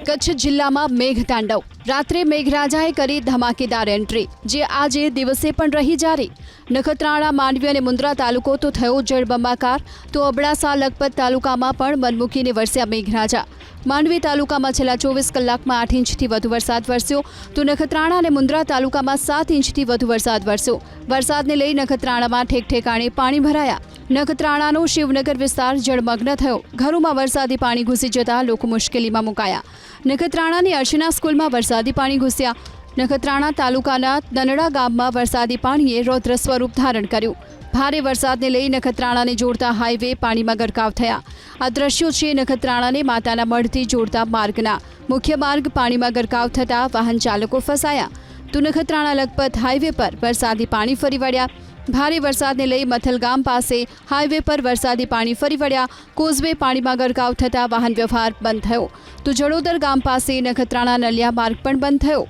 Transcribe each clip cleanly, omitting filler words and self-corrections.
કચ્છ જિલ્લામાં મેઘતાંડવ રાત્રે મેઘરાજાએ કરી ધમાકેદાર એન્ટ્રી, જે આજે દિવસે પણ રહી જારી। નખત્રાણા, માંડવી અને મુન્દ્રા તાલુકો તો થયો જળબંબાકાર, તો અબડાસા, લખપત તાલુકામાં પણ મન મૂકીને વરસ્યા મેઘરાજા। માંડવી તાલુકામાં છેલ્લા 24 કલાકમાં 8 ઇંચથી વધુ વરસાદ વરસ્યો, તો નખત્રાણા અને મુન્દ્રા તાલુકામાં 7 ઇંચથી વધુ વરસાદ વરસ્યો। વરસાદને લઈ નખત્રાણામાં ઠેકઠેકાણે પાણી ભરાયા। નખત્રાણાનો શિવનગર વિસ્તાર જળમગ્ન થયો, ઘરોમાં વરસાદી પાણી ઘૂસી જતા લોકો મુશ્કેલીમાં મુકાયા। નખત્રાણાની અર્ચના સ્કૂલમાં વરસાદી પાણી ઘૂસ્યા। નખત્રાણા તાલુકાના દનડા ગામમાં વરસાદી પાણીએ રૌદ્ર સ્વરૂપ ધારણ કર્યું। ભારે વરસાદને લઈ નખત્રાણાને જોડતા હાઈવે પાણીમાં ગરકાવ થયા। આ દ્રશ્યો છે નખત્રાણાને માતાના મઢથી જોડતા માર્ગના। મુખ્ય માર્ગ પાણીમાં ગરકાવ થતાં વાહન ચાલકો ફસાયા, તો નખત્રાણા લખપત હાઈવે પર વરસાદી પાણી ફરી વળ્યા। ભારે વરસાદને લઈ મથલ ગામ પાસે હાઈવે પર વરસાદી પાણી ફરી વળ્યા। કોઝવે પાણીમાં ગરકાવ થતાં વાહન વ્યવહાર બંધ થયો, તો જડોદર ગામ પાસે નખત્રાણા નલિયા માર્ગ પણ બંધ થયો।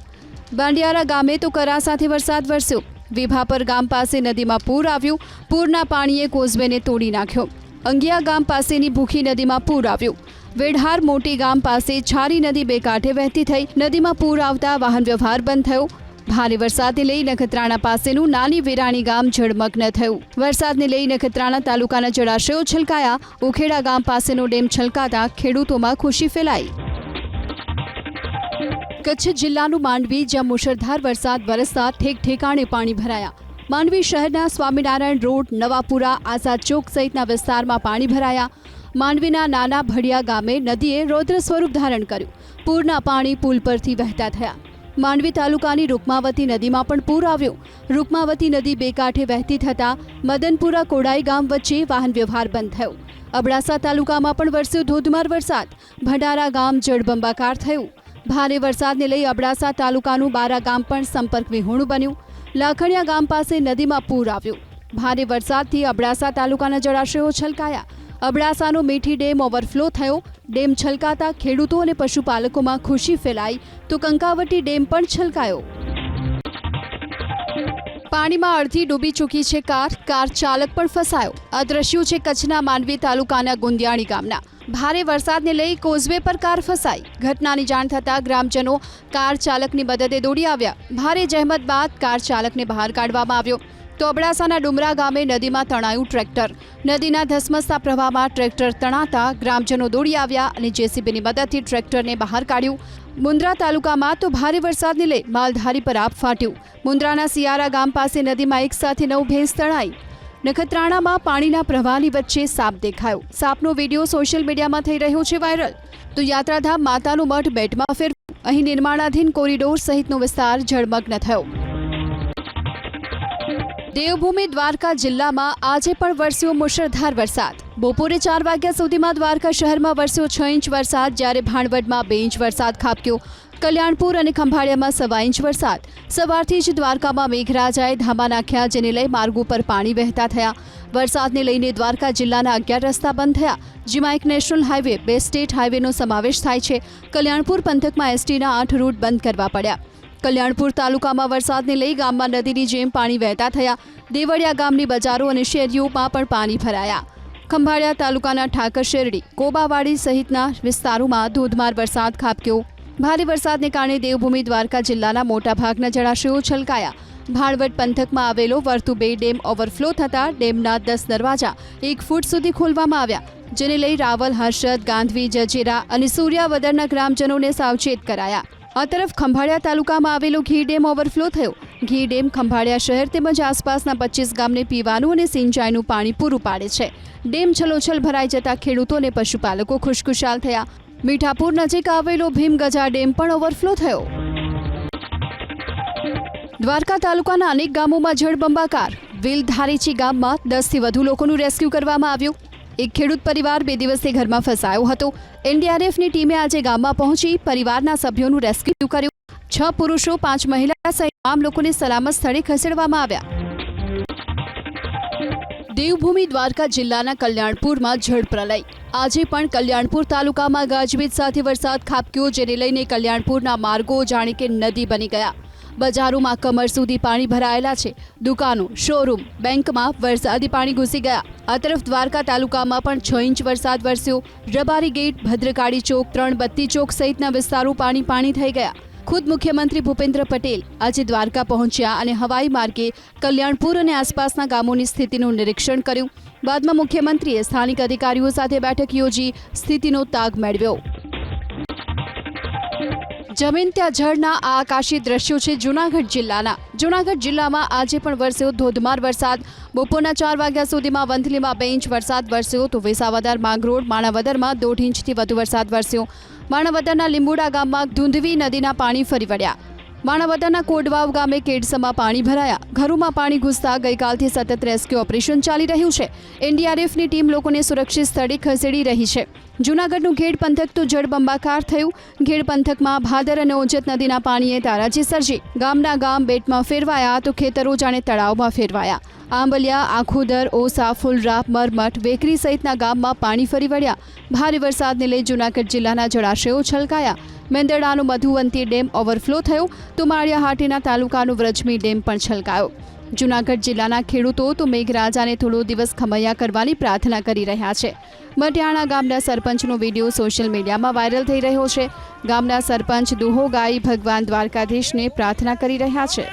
બાંડિયારા ગામે તો કરા સાથે વરસાદ વરસ્યો। વિભાપર ગામ પાસે નદીમાં પૂર આવ્યું, પૂરના પાણીએ કોઝવેને તોડી નાખ્યો। અંગિયા ગામ પાસેની ભૂખી નદીમાં પૂર આવ્યું। વેઢાર મોટી ગામ પાસે છારી નદી બે કાંઠે વહેતી થઈ, નદીમાં પૂર આવતા વાહન વ્યવહાર બંધ થયો। ભારે વરસાદને લઈ નખત્રાણા પાસેનું નાની વિરાણી ગામ જળમગ્ન થયું। વરસાદને લઈ નખત્રાણા તાલુકાના જળાશયો છલકાયા। ઉખેડા ગામ પાસેનો ડેમ છલકાતા ખેડૂતોમાં ખુશી ફેલાઈ। કચ્છ જિલ્લાનું માંડવી, જ્યાં મુશળધાર વરસાદ વરસતા ઠેકઠેકાણે પાણી ભરાયા। માંડવી શહેરના સ્વામિનારાયણ રોડ, નવાપુરા, આઝાદ ચોક સહિતના વિસ્તારમાં પાણી ભરાયા। માંડવીના નાના ભડિયા ગામે નદીએ રૌદ્ર સ્વરૂપ ધારણ કર્યું। પૂરના પાણી પુલ પરથી વહેતા થયા। માંડવી તાલુકાની રૂકમાવતી નદીમાં પણ પૂર આવ્યું। રૂકમાવતી નદી બે કાંઠે વહેતી થતાં મદનપુરા કોડાઈ ગામ વચ્ચે વાહન વ્યવહાર બંધ થયો। અબડાસા તાલુકામાં પણ વરસ્યો ધોધમાર વરસાદ, ભંડારા ગામ જળબંબાકાર થયું। ભારે વરસાદને લઈ અબડાસા તાલુકાનું બારા ગામ પણ સંપર્ક વિહોણું બન્યું। લાખણિયા ગામ પાસે નદીમાં પૂર આવ્યું। ભારે વરસાદથી અબડાસા તાલુકાના જળાશયો છલકાયા। અબડાસાનો મીઠી ડેમ ઓવરફ્લો થયો। ડેમ છલકાતા ખેડૂતો અને પશુપાલકોમાં ખુશી ફેલાઈ, તો કંકાવટી ડેમ પણ છલકાયો। પાણીમાં અડધી ડૂબી ચૂકી છે કાર ચાલક પણ ફસાયો। આ દ્રશ્યો છે કચ્છના માંડવી તાલુકાના ગુંદિયાણી ગામના। ભારે વરસાદને લઈ કોઝવે પર કાર ફસાઈ। ઘટનાની જાણ થતાં ગ્રામજનો કાર ચાલકની મદદે દોડી આવ્યા। ભારે જહેમત બાદ કાર ચાલકને બહાર કાઢવામાં આવ્યો, તો અબડાસાના ડુમરા ગામે નદીમાં તણાયું ટ્રેક્ટર। નદીના ધસમસતા પ્રવાહમાં ટ્રેક્ટર તણાતા ગ્રામજનો દોડી આવ્યા અને જેસીબીની મદદથી ટ્રેક્ટરને બહાર કાઢ્યું। મુન્દ્રા તાલુકામાં તો ભારે વરસાદને લઈ માલધારી પર આબ ફાટ્યું। મુન્દ્રાના સિયારા ગામ પાસે નદીમાં એકસાથે 9 ભેંસ તણાઈ। નખત્રાણામાં પાણીના પ્રવાહની વચ્ચે સાપ દેખાયો। સાપનો વિડીયો સોશિયલ મીડિયામાં થઈ રહ્યો છે વાયરલ। તો યાત્રાધામ માતાનું મઠ બેટમાં ફેરવ્યું। અહીં નિર્માણાધીન કોરિડોર સહિતનો વિસ્તાર જળમગ્ન થયો। દેવભૂમિ દ્વારકા જિલ્લામાં આજે પણ વરસ્યો મુશળધાર વરસાદ। બપોરે 4 વાગ્યા સુધીમાં દ્વારકા શહેરમાં વરસ્યો 6 ઇંચ વરસાદ, જ્યારે ભાણવડમાં 2 ઇંચ વરસાદ ખાબક્યો। કલ્યાણપુર અને ખંભાળિયામાં 1.25 ઇંચ વરસાદ। સવારથી જ દ્વારકામાં મેઘરાજાએ ધામા નાખ્યા, જેને લઈ માર્ગો પર પાણી વહેતા થયા। વરસાદને લઈને દ્વારકા જિલ્લાના 11 રસ્તા બંધ થયા, જેમાં એક નેશનલ હાઈવે, 2 સ્ટેટ હાઈવેનો સમાવેશ થાય છે। કલ્યાણપુર પંથકમાં એસટીના 8 રૂટ બંધ કરવા પડ્યા। કલ્યાણપુર તાલુકામાં વરસાદને લઈ ગામમાં નદીની જેમ પાણી વહેતા થયા। દેવળિયા ગામની બજારો અને શેરીઓમાં પણ પાણી ભરાયા। ખંભાળિયા તાલુકાના ઠાકર શેરડી, કોબાવાડી સહિતના વિસ્તારોમાં ધોધમાર વરસાદ ખાબક્યો। ભારે વરસાદને કારણે દેવભૂમિ દ્વારકા જિલ્લાના મોટાભાગના જળાશયો છલકાયા। ભાણવડ પંથકમાં આવેલો વર્તુ 2 ડેમ ઓવરફ્લો થતાં ડેમના 10 દરવાજા 1 ફૂટ સુધી ખોલવામાં આવ્યા, જેને લઈ રાવલ, હર્ષદ, ગાંધવી, જજેરા અને સૂર્યાવદરના ગ્રામજનોને સાવચેત કરાયા। આ તરફ ખંભાળિયા તાલુકામાં આવેલો ઘી ડેમ ઓવરફ્લો થયો। ઘી ડેમ ખંભાળિયા શહેર તેમજ આસપાસના 25 ગામને પીવાનું અને સિંચાઈનું પાણી પૂરું પાડે છે। ડેમ છલોછલ ભરાઈ જતા ખેડૂતો અને પશુપાલકો ખુશખુશાલ થયા। મીઠાપુર નજીક આવેલો ભીમગજા ડેમ પણ ઓવરફ્લો થયો। દ્વારકા તાલુકાના અનેક ગામોમાં જળબંબાકાર। વિલધારેચી ગામમાં 10 થી વધુ લોકોનું રેસ્ક્યુ કરવામાં આવ્યું। એક ખેડૂત પરિવાર 2 દિવસથી ઘરમાં ફસાયો હતો। એનડીઆરએફની ટીમે આજે ગામમાં પહોંચી પરિવારના સભ્યોનું રેસ્ક્યુ કર્યું। 6 પુરુષો, 5 મહિલા સહિત તમામ લોકોને સલામત સ્થળે ખસેડવામાં આવ્યા। દેવભૂમિ દ્વારકા જિલ્લાના કલ્યાણપુરમાં જળપ્રલય। આજે પણ કલ્યાણપુર તાલુકામાં ગાજવીજ સાથે વરસાદ ખાબક્યો, જેને લઈને કલ્યાણપુરના માર્ગો જાણે કે નદી બની ગયા। બજારોમાં કમર સુધી પાણી ભરાયેલા છે। દુકાનો, શોરૂમ, બેંકમાં વરસાદી પાણી ઘૂસી ગયા। આ તરફ દ્વારકા તાલુકામાં પણ 6 ઇંચ વરસાદ વરસ્યો। રબારી ગેટ, ભદ્રકાળી ચોક, 3 બત્તી ચોક સહિતના વિસ્તારો પાણી થઈ ગયા। ખુદ મુખ્યમંત્રી ભૂપેન્દ્ર પટેલ આજે દ્વારકા પહોંચ્યા અને હવાઈ માર્ગે કલ્યાણપુર અને આસપાસના ગામોની સ્થિતિનું નિરીક્ષણ કર્યું। બાદમાં મુખ્યમંત્રીએ સ્થાનિક અધિકારીઓ સાથે બેઠક યોજી સ્થિતિનો તાગ મેળવ્યો। જમીન ત્યાં જળના આ આકાશી દ્રશ્યો છે જૂનાગઢ જિલ્લાના। જૂનાગઢ જિલ્લામાં આજે પણ વરસ્યો ધોધમાર વરસાદ। બપોરના 4 વાગ્યા સુધીમાં વંથલીમાં 2 ઇંચ વરસાદ વરસ્યો તો વિસાવદર, માંગરોળ, માણાવદરમાં 1.5 ઇંચથી વધુ વરસાદ વરસ્યો। માણાવદરના લીંબુડા ગામમાં ધુંધવી નદીના પાણી ફરી વળ્યા। માણાવદરના કોડવાવ ગામે કેડસમાં પાણી ભરાયા। ઘરોમાં પાણી ઘૂસતા ગઈકાલથી સતત રેસ્ક્યુ ઓપરેશન ચાલી રહ્યું છે। એનડીઆરએફની ટીમ લોકોને સુરક્ષિત સ્થળે ખસેડી રહી છે। જૂનાગઢનું ઘેડ પંથક તો જળબંબાકાર થયું। ઘેડ પંથકમાં ભાદર અને ઓજત નદીના પાણીએ તારાજી સર્જી। ગામના ગામ બેટમાં ફેરવાયા તો ખેતરો જાણે તળાવમાં ફેરવાયા। આંબલિયા, આખોદર, ઓસા, ફુલરા, મરમઠ, વેકરી સહિતના ગામમાં પાણી ફરી વળ્યા। ભારે વરસાદને લઈ જૂનાગઢ જિલ્લાના જળાશયો છલકાયા। મેંદરડાનો મધુવંતી ડેમ ઓવરફ્લો થયો તો માળિયા હાટીના તાલુકાનો વ્રજમી ડેમ પણ છલકાયો। જૂનાગઢ જિલ્લાના ખેડૂતો તો મેઘરાજાને થોડો દિવસ ખમૈયા કરવાની પ્રાર્થના કરી રહ્યા છે। મટિયાણા ગામના સરપંચનો વિડીયો સોશિયલ મીડિયામાં વાયરલ થઈ રહ્યો છે। ગામના સરપંચ દુહો ગાઈ ભગવાન દ્વારકાધીશને પ્રાર્થના કરી રહ્યા છે।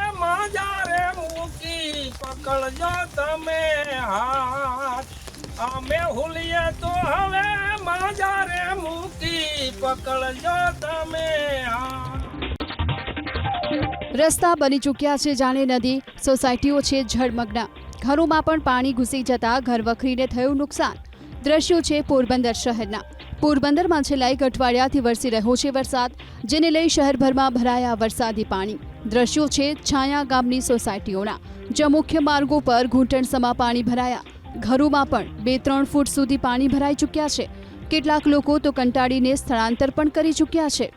અમે હુલીએ તો હવે માજારે મૂકી પકડજો તમે। રસ્તા બની ચૂક્યા છે જાણે નદી। સોસાયટીઓ છે જળમગ્ન। ઘરોમાં પણ પાણી ઘૂસી જતા ઘરવખરીને થયું નુકસાન। દ્રશ્યો છે પોરબંદર શહેરના। પોરબંદરમાં છેલ્લા 1 અઠવાડિયાથી વરસી રહ્યો છે વરસાદ, જેને લઈ શહેરભરમાં ભરાયા વરસાદી પાણી। દ્રશ્યો છે છાયા ગામની સોસાયટીઓના, જ્યાં મુખ્ય માર્ગો પર ઘૂંટણસમાં પાણી ભરાયા। ઘરોમાં પણ 2-3 ફૂટ સુધી પાણી ભરાઈ ચૂક્યા છે। કેટલાક લોકો તો કંટાળીને સ્થળાંતર પણ કરી ચૂક્યા છે।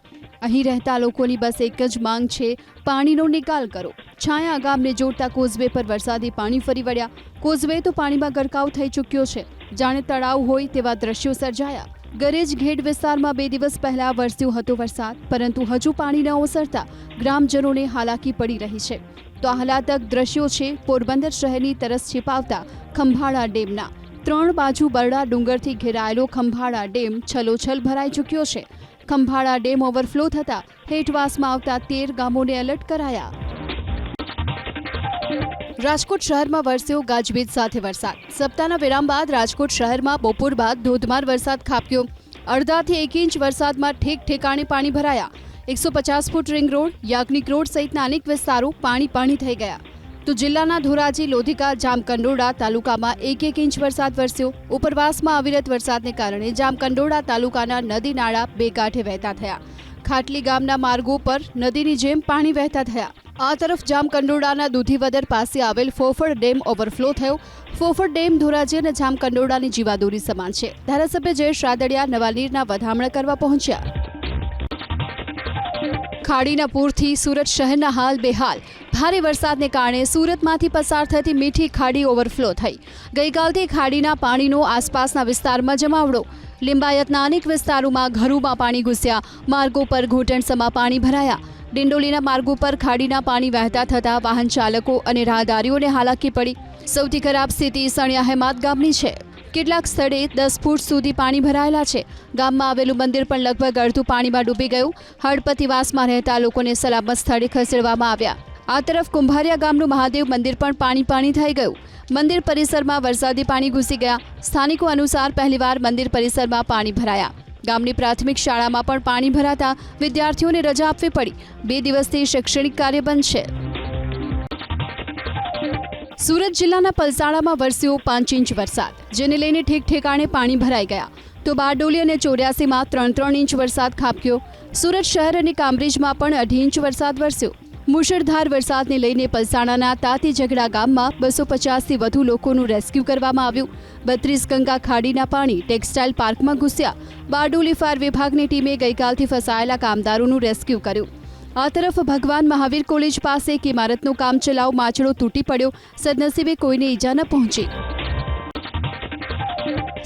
અહીં રહેતા લોકોની બસ એક જ માંગ છે, પાણીનો નિકાલ કરો। છાયા ગામને જોડતા કોઝવે પર વરસાદી પાણી ફરી વળ્યા। કોઝવે તો પાણીમાં ગરકાવ થઈ ચૂક્યો છે, જાણે તળાવ હોય તેવા દ્રશ્યો સર્જાયા। ગરેજ ઘેડ વિસ્તારમાં 2 દિવસ પહેલા વરસ્યો હતો વરસાદ, પરંતુ હજુ પાણી ન ઓસરતા ગ્રામજનોને હાલાકી પડી રહી છે। તો આહલાદક દ્રશ્યો છે પોરબંદર શહેરની તરસ छिपावता ખંભાળા ડેમના। 3 બાજુ બરડા ડુંગરથી ઘેરાયેલો ખંભાળા ડેમ છલોછલ ભરાઈ ચૂક્યો છે। ખંભાળા ડેમ ઓવરફ્લો થતા હેઠવાસમાં આવતા 13 ગામોને એલર્ટ કરાયા। રાજકોટ શહેરમાં વરસ્યો ગાજવીજ સાથે વરસાદ। સપ્તાહના વિરામ બાદ રાજકોટ શહેરમાં બપોર બાદ ધોધમાર વરસાદ ખાબક્યો। અડધાથી 1 ઇંચ વરસાદમાં ઠેક ઠેકાણે પાણી ભરાયા। 150 foot ring road, Yagnik road સહિતના અનેક વિસ્તારો પાણી થઈ ગયા। તો જિલ્લાના ધોરાજી, લોધિકા, જામકંડોળા તાલુકામાં 1 ઇંચ વરસાદ વરસ્યો। ઉપરવાસમાં અવિરત વરસાદને કારણે જામકંડોળા તાલુકાના નદી નાળા બે કાંઠે વહેતા થયા। ખાટલી ગામના માર્ગો પર નદીની જેમ પાણી વહેતા થયા। આ તરફ જામકંડોળાના દૂધીવદર પાસે આવેલ ફોફળ ડેમ ઓવરફ્લો થયો। ફોફળ ડેમ ધોરાજી અને જામકંડોળાની જીવાદોરી સમાન છે। ધારાસભ્ય જયેશ રાદડિયા નવા નીરના વધામણા કરવા પહોંચ્યા। ખાડીના પૂરથી સુરત શહેરના હાલ બેહાલ। ભારે વરસાદને કારણે સુરતમાંથી પસાર થતી મીઠી ખાડી ઓવરફ્લો થઈ। ગઈકાલથી ખાડીના પાણીનો આસપાસના વિસ્તારમાં જમાવડો। લિંબાયતના અનેક વિસ્તારોમાં ઘરોમાં પાણી ઘૂસ્યા। માર્ગો પર ઘૂંટણસમાં પાણી ભરાયા। ડિંડોલીના માર્ગો પર ખાડીના પાણી વહેતા થતા વાહન ચાલકો અને રાહદારીઓને હાલાકી પડી। સૌથી ખરાબ સ્થિતિ સણિયા હેમાદ ગામની છે। કેટલાક સ્થળે 10 ફૂટ સુધી પાણી ભરાયેલા છે। ગામમાં આવેલું મંદિર પણ લગભગ અડધું પાણીમાં ડૂબી ગયું। હળપતિવાસમાં રહેતા લોકોને સલામત સ્થળે ખસેડવામાં આવ્યા। આ તરફ કુંભારિયા ગામનું મહાદેવ મંદિર પણ પાણી થઈ ગયું। મંદિર પરિસરમાં વરસાદી પાણી ઘૂસી ગયા। સ્થાનિકો અનુસાર પહેલીવાર મંદિર પરિસરમાં પાણી ભરાયા। ગામની પ્રાથમિક શાળામાં પણ પાણી ભરાતા વિદ્યાર્થીઓને રજા આપવી પડી। 2 દિવસથી શૈક્ષણિક કાર્ય બંધ છે। સુરત જિલ્લાના પલસાણામાં વરસ્યો 5 ઇંચ વરસાદ, જેને લઈને ઠેક ઠેકાણે પાણી ભરાઈ ગયા। તો બારડોલી અને ચોર્યાસીમાં 3 ઇંચ વરસાદ ખાબક્યો। સુરત શહેર અને કામરેજમાં પણ 2.5 ઇંચ વરસાદ વરસ્યો। મુશળધાર વરસાદને લઈને પલસાણાના તાતી ઝઘડા ગામમાં 250થી વધુ લોકોનું રેસ્ક્યુ કરવામાં આવ્યું। 32 ગંગા ખાડીના પાણી ટેક્સટાઇલ પાર્કમાં ઘૂસ્યા। બારડોલી ફાયર વિભાગની ટીમે ગઈકાલથી ફસાયેલા કામદારોનું રેસ્ક્યુ કર્યું। આ તરફ ભગવાન મહાવીર કોલેજ પાસે એક ઇમારતનો કામચલાઉ માછડો તૂટી પડ્યો। સદનસીબે કોઈને ઈજા ન પહોંચી।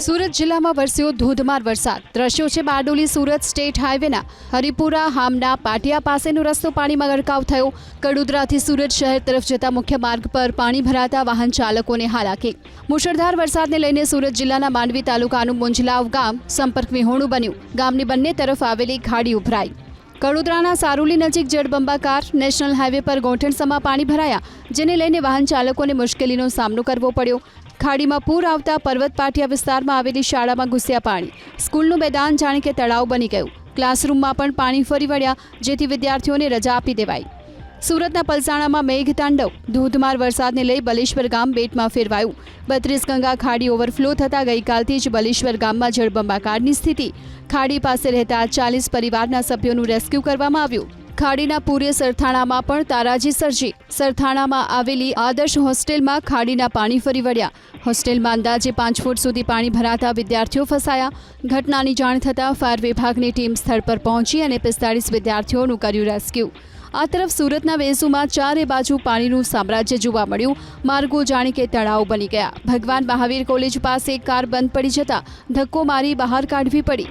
સુરત જિલ્લામાં વરસ્યો ધોધમાર વરસાદ। દ્રશ્યો છે બારડોલી સુરત સ્ટેટ હાઈવેના હરિપુરા હામના પાટિયા પાસેનો રસ્તો પાણીમાં ગરકાવ થયો। કડોદરાથી સુરત શહેર તરફ જતા મુખ્ય માર્ગ પર પાણી ભરાતા વાહન ચાલકોને હાલાકી। મુશળધાર વરસાદને લઈને સુરત જિલ્લાના માંડવી તાલુકાનું મુંજલાવ ગામ સંપર્ક વિહોણું બન્યું। ગામની બંને તરફ આવેલી ખાડી ઉભરાઈ। કડોદરાના સારોલી નજીક જળબંબાકાર નેશનલ હાઈવે પર ગોઠણસમાં પાણી ભરાયા, જેને લઈને વાહન ચાલકોને મુશ્કેલીનો સામનો કરવો પડ્યો। ખાડીમાં પૂર આવતા પર્વત પાટિયા વિસ્તારમાં આવેલી શાળામાં ઘૂસ્યા પાણી। સ્કૂલનું મેદાન જાણે કે તળાવ બની ગયું। ક્લાસરૂમમાં પણ પાણી ફરી વળ્યા, જેથી વિદ્યાર્થીઓને રજા આપી દેવાઈ। સુરતના પલસાણામાં મેઘતાંડવ। ધોધમાર વરસાદને લઈ બલેશ્વર ગામ બેટમાં ફેરવાયું। 32 ગંગા ખાડી ઓવરફ્લો થતાં ગઈકાલથી જ બલેશ્વર ગામમાં જળબંબાકારની સ્થિતિ। ખાડી પાસે રહેતા 40 પરિવારના સભ્યોનું રેસ્ક્યુ કરવામાં આવ્યું। ખાડીના પૂરે સરથાણામાં પણ તારાજી સર્જી। સરથાણામાં આવેલી આદર્શ હોસ્ટેલમાં ખાડીના પાણી ફરી વળ્યા। હોસ્ટેલમાં અંદાજે 5 ફૂટ સુધી પાણી ભરાતા વિદ્યાર્થીઓ ફસાયા। ઘટનાની જાણ થતાં ફાયર વિભાગની ટીમ સ્થળ પર પહોંચી અને 45 વિદ્યાર્થીઓનું કર્યું રેસ્ક્યુ। આ તરફ સુરતના વેસુમાં ચારે બાજુ પાણીનું સામ્રાજ્ય જોવા મળ્યું। માર્ગો જાણે કે તળાવ બની ગયા। ભગવાન મહાવીર કોલેજ પાસે કાર બંધ પડી જતા ધક્કો મારી બહાર કાઢવી પડી।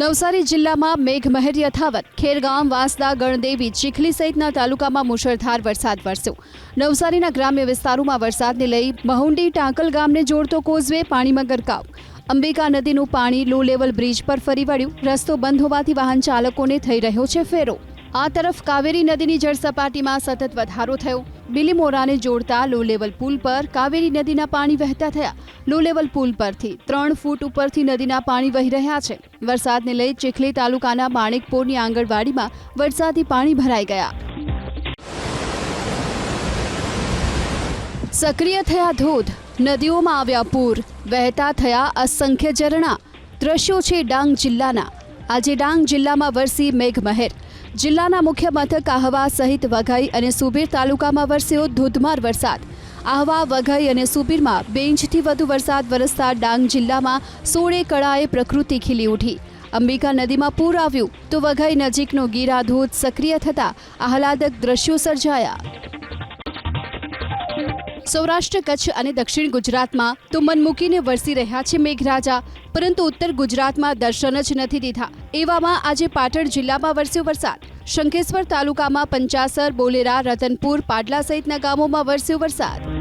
નવસારી જિલ્લામાં મેઘમહેર યથાવત। ખેરગામ, વાંસદા, ગણદેવી, ચીખલી સહિતના તાલુકામાં મુશળધાર વરસાદ વરસ્યો। નવસારીના ગ્રામ્ય વિસ્તારોમાં વરસાદને લઈ મહુંડી ટાંકલ ગામને જોડતો કોઝવે પાણીમાં ગરકાવ। અંબિકા નદીનું પાણી લો લેવલ બ્રિજ પર ફરી વળ્યું। રસ્તો બંધ હોવાથી વાહન ચાલકોને થઈ રહ્યો છે ફેરો। આ તરફ કાવેરી નદીની જળસપાટીમાં સતત વધારો થયો। બિલીમોરાને જોડતા લો લેવલ પુલ પર કાવેરી નદીના પાણી વહેતા થયા। લો લેવલ પુલ પરથી 3 ફૂટ ઉપરથી નદીના પાણી વહી રહ્યા છે। વરસાદને લઈ ચીખલી તાલુકાના માણેકપોરની આંગણવાડીમાં વરસાદી પાણી ભરાઈ ગયા। સક્રિય થયા ધોધ, નદીઓમાં આવ્યા પૂર, વહેતા થયા અસંખ્ય ઝરણા। દ્રશ્યો છે ડાંગ જિલ્લાના। આજે ડાંગ જિલ્લામાં વરસી મેઘમહેર। જિલ્લાના મુખ્ય મથક આહવા સહિત વઘઈ અને સુબીર તાલુકામાં વરસ્યો ધોધમાર વરસાદ। આહવા, વઘઈ અને સુબીરમાં 2 ઇંચથી વધુ વરસાદ વરસતા ડાંગ જિલ્લામાં 16 કળાએ પ્રકૃતિ ખીલી ઉઠી। અંબિકા નદીમાં પૂર આવ્યું તો વઘઈ નજીકનો ગીરા ધોધ સક્રિય થતા આહલાદક દ્રશ્યો સર્જાયા। સૌરાષ્ટ્ર, કચ્છ અને દક્ષિણ ગુજરાતમાં તો મન મૂકીને વરસી રહ્યા છે મેઘરાજા, પરંતુ ઉત્તર ગુજરાતમાં દર્શન જ નથી દીધા। એવામાં આજે પાટણ જિલ્લામાં વરસ્યો વરસાદ। શંખેશ્વર તાલુકામાં પંચાસર, બોલેરા, રતનપુર, પાડલા સહિતના ગામોમાં વરસ્યો વરસાદ।